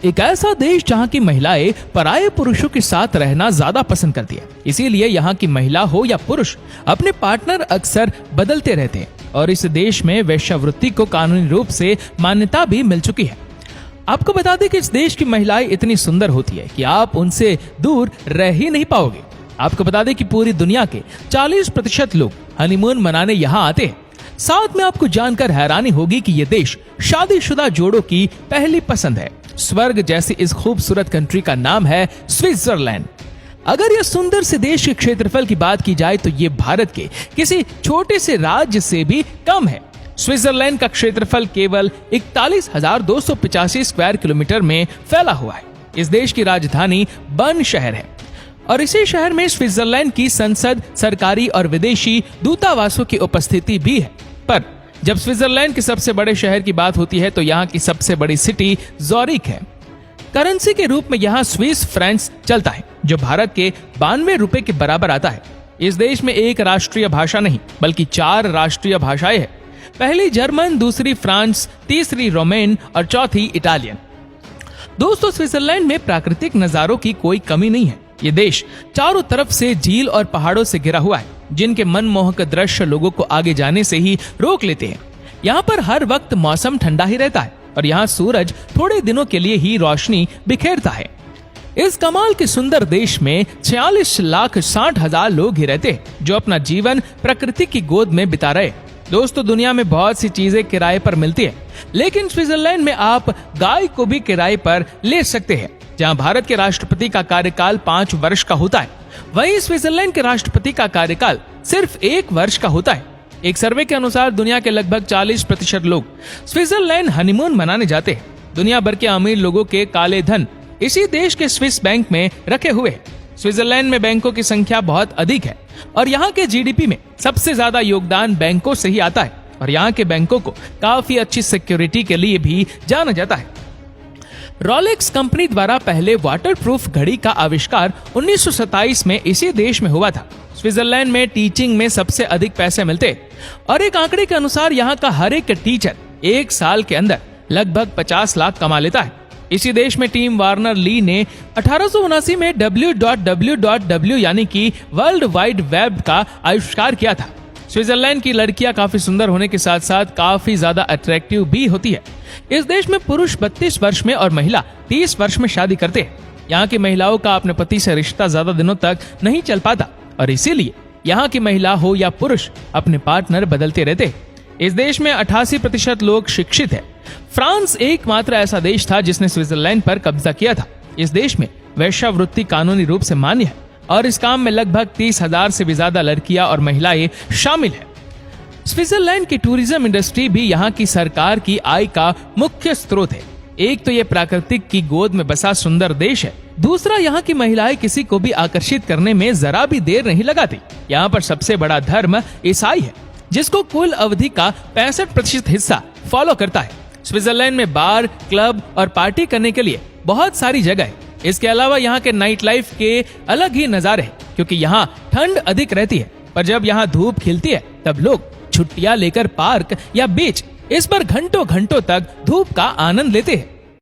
एक ऐसा देश जहाँ की महिलाएं पराये पुरुषों के साथ रहना ज्यादा पसंद करती है। इसीलिए यहाँ की महिला हो या पुरुष अपने पार्टनर अक्सर बदलते रहते हैं और इस देश में वेश्यावृत्ति को कानूनी रूप से मान्यता भी मिल चुकी है। आपको बता दें कि इस देश की महिलाएं इतनी सुंदर होती है कि आप उनसे दूर रह ही नहीं पाओगे। आपको बता दें कि पूरी दुनिया के 40% लोग हनीमून मनाने यहाँ आते हैं। साथ में आपको जानकर हैरानी होगी कि ये देश शादीशुदा जोड़ों की पहली पसंद है। स्वर्ग जैसी इस खूबसूरत कंट्री का नाम है स्विट्जरलैंड। अगर यह सुंदर से देश के क्षेत्रफल की बात की जाए तो ये भारत के किसी छोटे से राज्य से भी कम है। स्विट्जरलैंड का क्षेत्रफल केवल 41,285 स्क्वायर किलोमीटर में फैला हुआ है। इस देश की राजधानी बर्न शहर है और इसी शहर में स्विट्जरलैंड की संसद, सरकारी और विदेशी दूतावासों की उपस्थिति भी है। पर जब स्विट्जरलैंड के सबसे बड़े शहर की बात होती है तो यहाँ की सबसे बड़ी सिटी ज़ोरिक है। करेंसी के रूप में यहाँ स्विस फ्रैंक्स चलता है जो भारत के 92 रुपए के बराबर आता है। इस देश में एक राष्ट्रीय भाषा नहीं बल्कि 4 राष्ट्रीय भाषाएं हैं। पहली जर्मन, दूसरी फ्रांस, तीसरी रोमेन और चौथी इटालियन। दोस्तों, स्विट्जरलैंड में प्राकृतिक नजारों की कोई कमी नहीं है। ये देश चारों तरफ से झील और पहाड़ों से घिरा हुआ है जिनके मनमोहक दृश्य लोगों को आगे जाने से ही रोक लेते हैं। यहाँ पर हर वक्त मौसम ठंडा ही रहता है और यहाँ सूरज थोड़े दिनों के लिए ही रोशनी बिखेरता है। इस कमाल के सुंदर देश में 46,60,000 लोग ही रहते हैं जो अपना जीवन प्रकृति की गोद में बिता रहे। दोस्तों, दुनिया में बहुत सी चीजें किराए पर मिलती है, लेकिन स्विट्जरलैंड में आप गाय को भी किराए पर ले सकते हैं। जहां भारत के राष्ट्रपति का कार्यकाल 5 वर्ष का होता है, वहीं स्विट्जरलैंड के राष्ट्रपति का कार्यकाल सिर्फ 1 वर्ष का होता है। एक सर्वे के अनुसार दुनिया के लगभग 40% लोग स्विट्जरलैंड हनीमून मनाने जाते हैं। दुनिया भर के अमीर लोगों के काले धन इसी देश के स्विस बैंक में रखे हुए हैं। स्विट्जरलैंड में बैंकों की संख्या बहुत अधिक है और यहाँ के जीडीपी में सबसे ज्यादा योगदान बैंकों से ही आता है और यहाँ के बैंकों को काफी अच्छी सिक्योरिटी के लिए भी जाना जाता है। रोलेक्स कंपनी द्वारा पहले वाटरप्रूफ घड़ी का आविष्कार 1927 में इसी देश में हुआ था। स्विट्जरलैंड में टीचिंग में सबसे अधिक पैसे मिलते और एक आंकड़े के अनुसार यहाँ का हर एक टीचर 1 साल के अंदर लगभग 50 लाख कमा लेता है। इसी देश में टीम वार्नर ली ने 1879 में www यानी कि वर्ल्ड वाइड वेब का आविष्कार किया था। स्विट्जरलैंड की लड़कियां काफी सुंदर होने के साथ साथ काफी ज्यादा अट्रैक्टिव भी होती है। इस देश में पुरुष 32 वर्ष में और महिला 30 वर्ष में शादी करते हैं। यहाँ की महिलाओं का अपने पति से रिश्ता ज्यादा दिनों तक नहीं चल पाता और इसीलिए यहाँ की महिला हो या पुरुष अपने पार्टनर बदलते रहते हैं। इस देश में 88% लोग शिक्षित है। फ्रांस एकमात्र ऐसा देश था जिसने स्विट्जरलैंड पर कब्जा किया था। इस देश में वेश्यावृत्ति कानूनी रूप से मान्य है और इस काम में लगभग 30,000 से भी ज्यादा लड़कियां और महिलाएं शामिल है। स्विट्जरलैंड की टूरिज्म इंडस्ट्री भी यहाँ की सरकार की आय का मुख्य स्रोत है। एक तो ये प्राकृतिक की गोद में बसा सुंदर देश है, दूसरा यहाँ की महिलाएं किसी को भी आकर्षित करने में जरा भी देर नहीं लगाती। यहाँ पर सबसे बड़ा धर्म ईसाई है जिसको कुल अवधि का 65% हिस्सा फॉलो करता है। स्विट्जरलैंड में बार, क्लब और पार्टी करने के लिए बहुत सारी जगह है। इसके अलावा यहाँ के नाइट लाइफ के अलग ही नजारे हैं क्योंकि यहाँ ठंड अधिक रहती है, पर जब यहाँ धूप खिलती है तब लोग छुट्टियां लेकर पार्क या बीच इस पर घंटों घंटों तक धूप का आनंद लेते हैं।